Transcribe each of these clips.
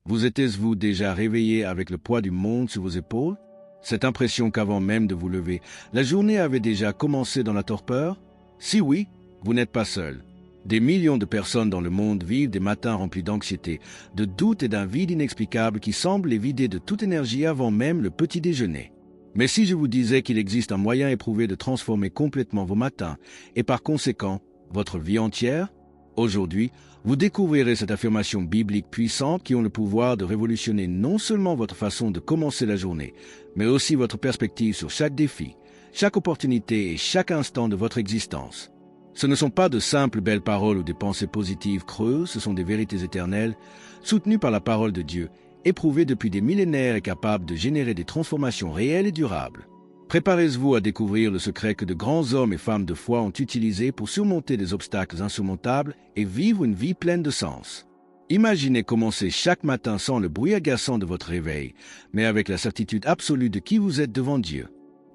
Vous étiez-vous déjà réveillé avec le poids du monde sur vos épaules? Cette impression qu'avant même de vous lever, la journée avait déjà commencé dans la torpeur? Si oui, vous n'êtes pas seul. Des millions de personnes dans le monde vivent des matins remplis d'anxiété, de doutes et d'un vide inexplicable qui semble les vider de toute énergie avant même le petit déjeuner. Mais si je vous disais qu'il existe un moyen éprouvé de transformer complètement vos matins et par conséquent votre vie entière, aujourd'hui, vous découvrirez cette affirmation biblique puissante qui a le pouvoir de révolutionner non seulement votre façon de commencer la journée, mais aussi votre perspective sur chaque défi, chaque opportunité et chaque instant de votre existence. Ce ne sont pas de simples belles paroles ou des pensées positives creuses, ce sont des vérités éternelles, soutenues par la parole de Dieu, éprouvées depuis des millénaires et capables de générer des transformations réelles et durables. Préparez-vous à découvrir le secret que de grands hommes et femmes de foi ont utilisé pour surmonter des obstacles insurmontables et vivre une vie pleine de sens. Imaginez commencer chaque matin sans le bruit agaçant de votre réveil, mais avec la certitude absolue de qui vous êtes devant Dieu.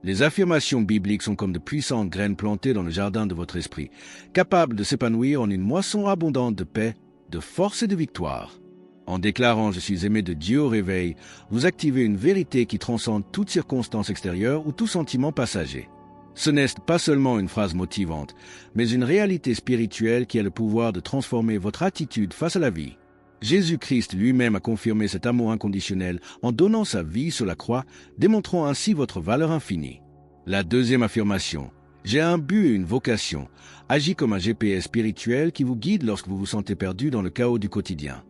Les affirmations bibliques sont comme de puissantes graines plantées dans le jardin de votre esprit, capables de s'épanouir en une moisson abondante de paix, de force et de victoire. En déclarant « Je suis aimé de Dieu » au réveil, vous activez une vérité qui transcende toute circonstance extérieure ou tout sentiment passager. Ce n'est pas seulement une phrase motivante, mais une réalité spirituelle qui a le pouvoir de transformer votre attitude face à la vie. Jésus-Christ lui-même a confirmé cet amour inconditionnel en donnant sa vie sur la croix, démontrant ainsi votre valeur infinie. La deuxième affirmation, « J'ai un but et une vocation », agit comme un GPS spirituel qui vous guide lorsque vous vous sentez perdu dans le chaos du quotidien.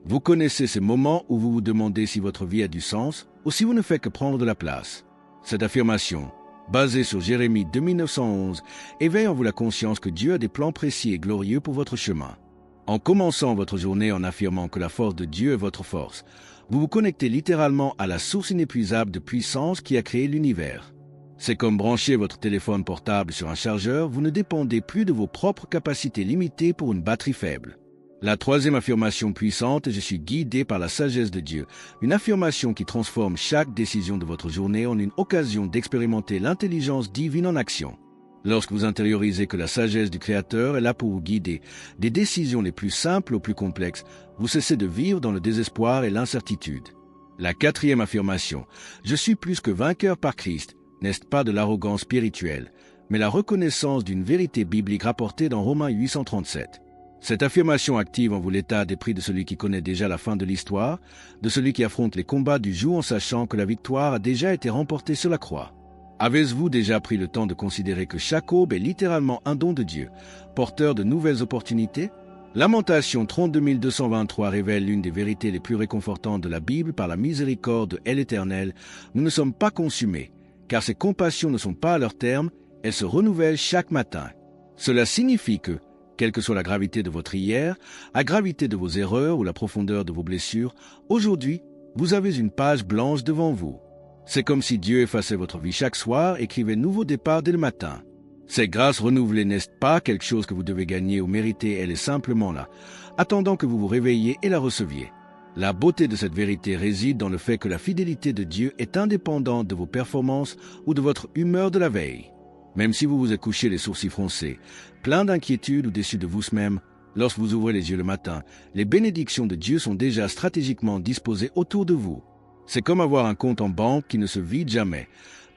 Vous connaissez ces moments où vous vous demandez si votre vie a du sens ou si vous ne faites que prendre de la place. Cette affirmation, basée sur Jérémie 2911, éveille en vous la conscience que Dieu a des plans précis et glorieux pour votre chemin. En commençant votre journée en affirmant que la force de Dieu est votre force, vous vous connectez littéralement à la source inépuisable de puissance qui a créé l'univers. C'est comme brancher votre téléphone portable sur un chargeur, vous ne dépendez plus de vos propres capacités limitées pour une batterie faible. La troisième affirmation puissante, je suis guidé par la sagesse de Dieu, une affirmation qui transforme chaque décision de votre journée en une occasion d'expérimenter l'intelligence divine en action. Lorsque vous intériorisez que la sagesse du Créateur est là pour vous guider, des décisions les plus simples aux plus complexes, vous cessez de vivre dans le désespoir et l'incertitude. La quatrième affirmation, je suis plus que vainqueur par Christ, n'est pas de l'arrogance spirituelle, mais la reconnaissance d'une vérité biblique rapportée dans Romains 837. Cette affirmation active en vous l'état d'esprit de celui qui connaît déjà la fin de l'histoire, de celui qui affronte les combats du jour en sachant que la victoire a déjà été remportée sur la croix. Avez-vous déjà pris le temps de considérer que chaque aube est littéralement un don de Dieu, porteur de nouvelles opportunités? Lamentation 32 223 révèle l'une des vérités les plus réconfortantes de la Bible par la miséricorde de l'Éternel. Nous ne sommes pas consumés, car ses compassions ne sont pas à leur terme, elles se renouvellent chaque matin. Cela signifie que, quelle que soit la gravité de votre hier, la gravité de vos erreurs ou la profondeur de vos blessures, aujourd'hui, vous avez une page blanche devant vous. C'est comme si Dieu effaçait votre vie chaque soir et écrivait nouveau départ dès le matin. Cette grâce renouvelée n'est pas quelque chose que vous devez gagner ou mériter, elle est simplement là, attendant que vous vous réveilliez et la receviez. La beauté de cette vérité réside dans le fait que la fidélité de Dieu est indépendante de vos performances ou de votre humeur de la veille. Même si vous vous êtes couché les sourcils froncés, plein d'inquiétude ou déçu de vous-même, lorsque vous ouvrez les yeux le matin, les bénédictions de Dieu sont déjà stratégiquement disposées autour de vous. C'est comme avoir un compte en banque qui ne se vide jamais,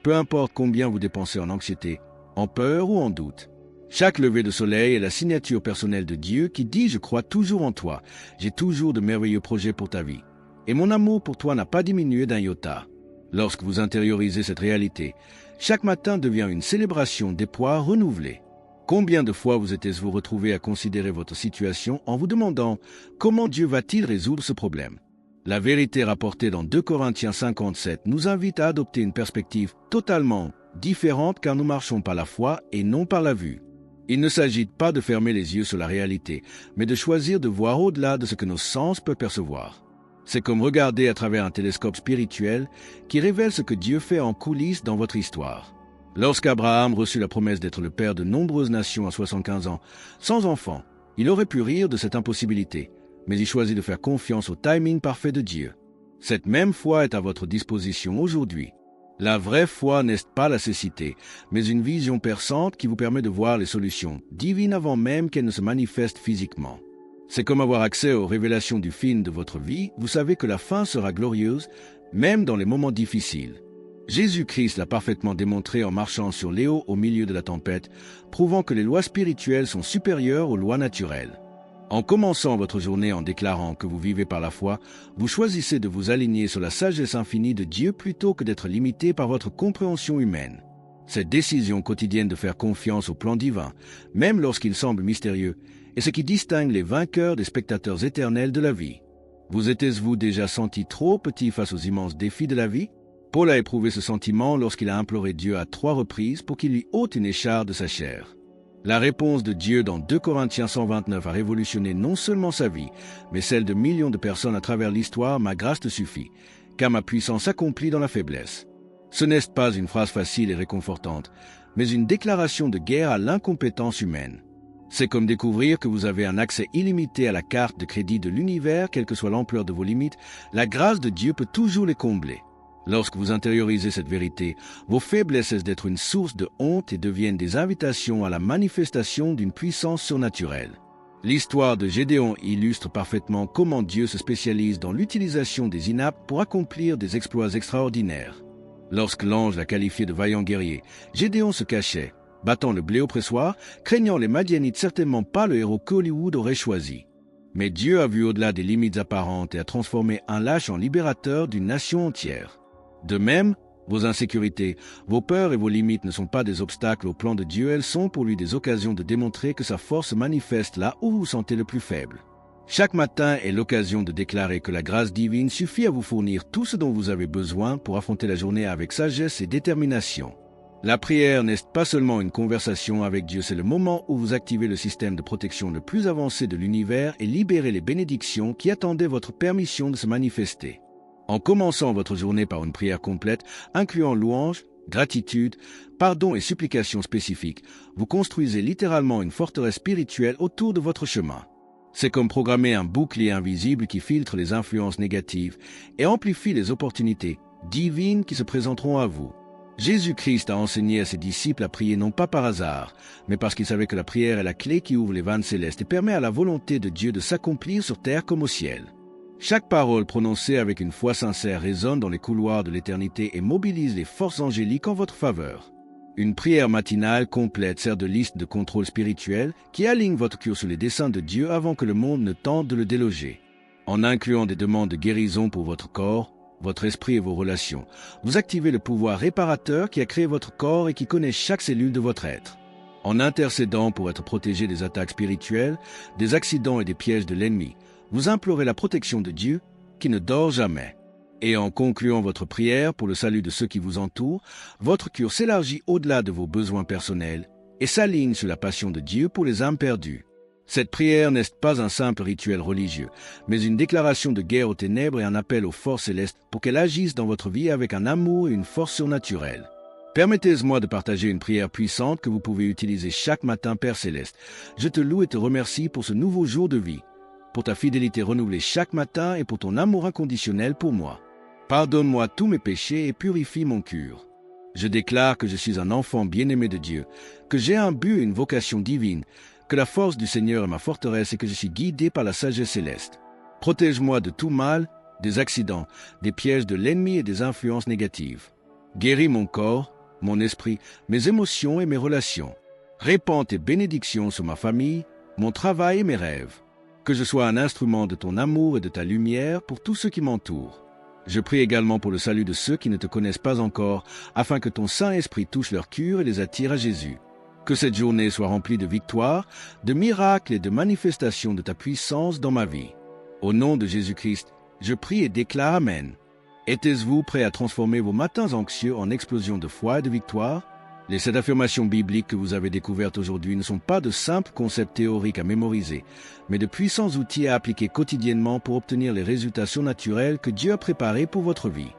peu importe combien vous dépensez en anxiété, en peur ou en doute. Chaque lever de soleil est la signature personnelle de Dieu qui dit « Je crois toujours en toi, j'ai toujours de merveilleux projets pour ta vie, et mon amour pour toi n'a pas diminué d'un iota. » Lorsque vous intériorisez cette réalité, chaque matin devient une célébration d'espoir renouvelée. Combien de fois vous êtes-vous retrouvé à considérer votre situation en vous demandant « Comment Dieu va-t-il résoudre ce problème ?» La vérité rapportée dans 2 Corinthiens 57 nous invite à adopter une perspective totalement différente car nous marchons par la foi et non par la vue. Il ne s'agit pas de fermer les yeux sur la réalité, mais de choisir de voir au-delà de ce que nos sens peuvent percevoir. C'est comme regarder à travers un télescope spirituel qui révèle ce que Dieu fait en coulisses dans votre histoire. Lorsqu'Abraham reçut la promesse d'être le père de nombreuses nations à 75 ans, sans enfant, il aurait pu rire de cette impossibilité, mais il choisit de faire confiance au timing parfait de Dieu. Cette même foi est à votre disposition aujourd'hui. La vraie foi n'est pas la cécité, mais une vision perçante qui vous permet de voir les solutions divines avant même qu'elles ne se manifestent physiquement. C'est comme avoir accès aux révélations du film de votre vie. Vous savez que la fin sera glorieuse, même dans les moments difficiles. Jésus-Christ l'a parfaitement démontré en marchant sur l'eau au milieu de la tempête, prouvant que les lois spirituelles sont supérieures aux lois naturelles. En commençant votre journée en déclarant que vous vivez par la foi, vous choisissez de vous aligner sur la sagesse infinie de Dieu plutôt que d'être limité par votre compréhension humaine. Cette décision quotidienne de faire confiance au plan divin, même lorsqu'il semble mystérieux, est ce qui distingue les vainqueurs des spectateurs éternels de la vie. Vous êtes-vous déjà senti trop petit face aux immenses défis de la vie? Paul a éprouvé ce sentiment lorsqu'il a imploré Dieu à 3 reprises pour qu'il lui ôte une écharpe de sa chair. La réponse de Dieu dans 2 Corinthiens 129 a révolutionné non seulement sa vie, mais celle de millions de personnes à travers l'histoire. Ma grâce te suffit, car ma puissance s'accomplit dans la faiblesse. Ce n'est pas une phrase facile et réconfortante, mais une déclaration de guerre à l'incompétence humaine. C'est comme découvrir que vous avez un accès illimité à la carte de crédit de l'univers, quelle que soit l'ampleur de vos limites. La grâce de Dieu peut toujours les combler. Lorsque vous intériorisez cette vérité, vos faiblesses cessent d'être une source de honte et deviennent des invitations à la manifestation d'une puissance surnaturelle. L'histoire de Gédéon illustre parfaitement comment Dieu se spécialise dans l'utilisation des inaptes pour accomplir des exploits extraordinaires. Lorsque l'ange l'a qualifié de vaillant guerrier, Gédéon se cachait, battant le blé au pressoir, craignant les Madianites, certainement pas le héros qu'Hollywood aurait choisi. Mais Dieu a vu au-delà des limites apparentes et a transformé un lâche en libérateur d'une nation entière. De même, vos insécurités, vos peurs et vos limites ne sont pas des obstacles au plan de Dieu, elles sont pour lui des occasions de démontrer que sa force se manifeste là où vous vous sentez le plus faible. Chaque matin est l'occasion de déclarer que la grâce divine suffit à vous fournir tout ce dont vous avez besoin pour affronter la journée avec sagesse et détermination. La prière n'est pas seulement une conversation avec Dieu, c'est le moment où vous activez le système de protection le plus avancé de l'univers et libérez les bénédictions qui attendaient votre permission de se manifester. En commençant votre journée par une prière complète, incluant louange, gratitude, pardon et supplication spécifiques, vous construisez littéralement une forteresse spirituelle autour de votre chemin. C'est comme programmer un bouclier invisible qui filtre les influences négatives et amplifie les opportunités divines qui se présenteront à vous. Jésus-Christ a enseigné à ses disciples à prier non pas par hasard, mais parce qu'il savait que la prière est la clé qui ouvre les vannes célestes et permet à la volonté de Dieu de s'accomplir sur terre comme au ciel. Chaque parole prononcée avec une foi sincère résonne dans les couloirs de l'éternité et mobilise les forces angéliques en votre faveur. Une prière matinale complète sert de liste de contrôle spirituel qui aligne votre cœur sur les desseins de Dieu avant que le monde ne tente de le déloger. En incluant des demandes de guérison pour votre corps, votre esprit et vos relations, vous activez le pouvoir réparateur qui a créé votre corps et qui connaît chaque cellule de votre être. En intercédant pour être protégé des attaques spirituelles, des accidents et des pièges de l'ennemi, vous implorez la protection de Dieu qui ne dort jamais. Et en concluant votre prière pour le salut de ceux qui vous entourent, votre cœur s'élargit au-delà de vos besoins personnels et s'aligne sur la passion de Dieu pour les âmes perdues. Cette prière n'est pas un simple rituel religieux, mais une déclaration de guerre aux ténèbres et un appel aux forces célestes pour qu'elles agissent dans votre vie avec un amour et une force surnaturelle. Permettez-moi de partager une prière puissante que vous pouvez utiliser chaque matin, Père Céleste. Je te loue et te remercie pour ce nouveau jour de vie, pour ta fidélité renouvelée chaque matin et pour ton amour inconditionnel pour moi. Pardonne-moi tous mes péchés et purifie mon cœur. Je déclare que je suis un enfant bien-aimé de Dieu, que j'ai un but et une vocation divine, que la force du Seigneur est ma forteresse et que je suis guidé par la sagesse céleste. Protège-moi de tout mal, des accidents, des pièges de l'ennemi et des influences négatives. Guéris mon corps, mon esprit, mes émotions et mes relations. Répands tes bénédictions sur ma famille, mon travail et mes rêves. Que je sois un instrument de ton amour et de ta lumière pour tous ceux qui m'entourent. Je prie également pour le salut de ceux qui ne te connaissent pas encore, afin que ton Saint-Esprit touche leur cœur et les attire à Jésus. Que cette journée soit remplie de victoires, de miracles et de manifestations de ta puissance dans ma vie. Au nom de Jésus-Christ, je prie et déclare Amen. Êtes-vous prêts à transformer vos matins anxieux en explosions de foi et de victoire? Les 7 affirmations bibliques que vous avez découvertes aujourd'hui ne sont pas de simples concepts théoriques à mémoriser, mais de puissants outils à appliquer quotidiennement pour obtenir les résultats surnaturels que Dieu a préparés pour votre vie.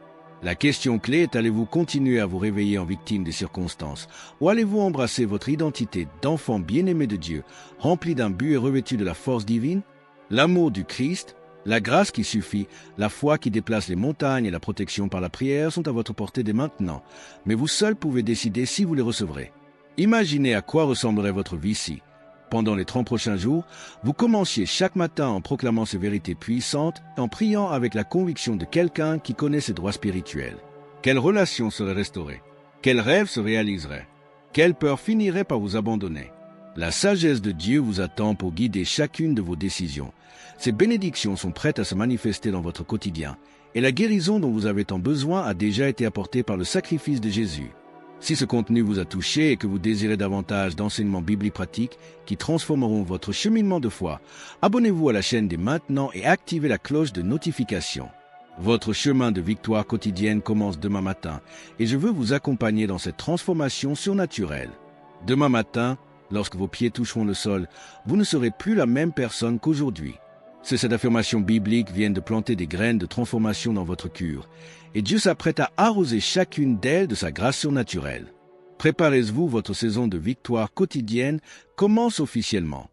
La question clé est: allez-vous continuer à vous réveiller en victime des circonstances, ou allez-vous embrasser votre identité d'enfant bien-aimé de Dieu, rempli d'un but et revêtu de la force divine? L'amour du Christ, la grâce qui suffit, la foi qui déplace les montagnes et la protection par la prière sont à votre portée dès maintenant, mais vous seul pouvez décider si vous les recevrez. Imaginez à quoi ressemblerait votre vie si, pendant les 30 prochains jours, vous commenciez chaque matin en proclamant ces vérités puissantes et en priant avec la conviction de quelqu'un qui connaît ses droits spirituels. Quelle relation serait restaurée? Quel rêve se réaliserait? Quelle peur finirait par vous abandonner? La sagesse de Dieu vous attend pour guider chacune de vos décisions. Ces bénédictions sont prêtes à se manifester dans votre quotidien, et la guérison dont vous avez tant besoin a déjà été apportée par le sacrifice de Jésus. Si ce contenu vous a touché et que vous désirez davantage d'enseignements bibliques pratiques qui transformeront votre cheminement de foi, abonnez-vous à la chaîne dès maintenant et activez la cloche de notification. Votre chemin de victoire quotidienne commence demain matin et je veux vous accompagner dans cette transformation surnaturelle. Demain matin, lorsque vos pieds toucheront le sol, vous ne serez plus la même personne qu'aujourd'hui. Cette affirmation biblique vient de planter des graines de transformation dans votre cœur, et Dieu s'apprête à arroser chacune d'elles de sa grâce surnaturelle. Préparez-vous, votre saison de victoire quotidienne commence officiellement.